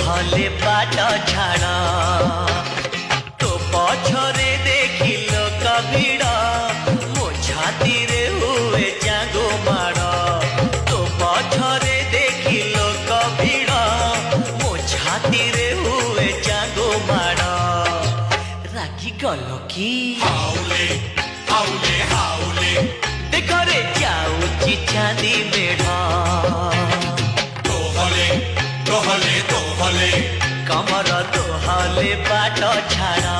হলে বাট ছাড়া তো পছরে দেখিল কবিড় মো ছাতিরে হুয়ে জাগো মাড় তো পছরে দেখিল কবিড় মো ছাতিরে হুয়ে জাগো মাড় রাগি গল কি হাউলে হাউলে হাউলে দেখরে যাউচি চাঁদি মেঢ় তোহলে তোহলে তোহলে কমর দোহলে বাট ছাড়া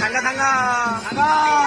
Tangga, tangga, tangga.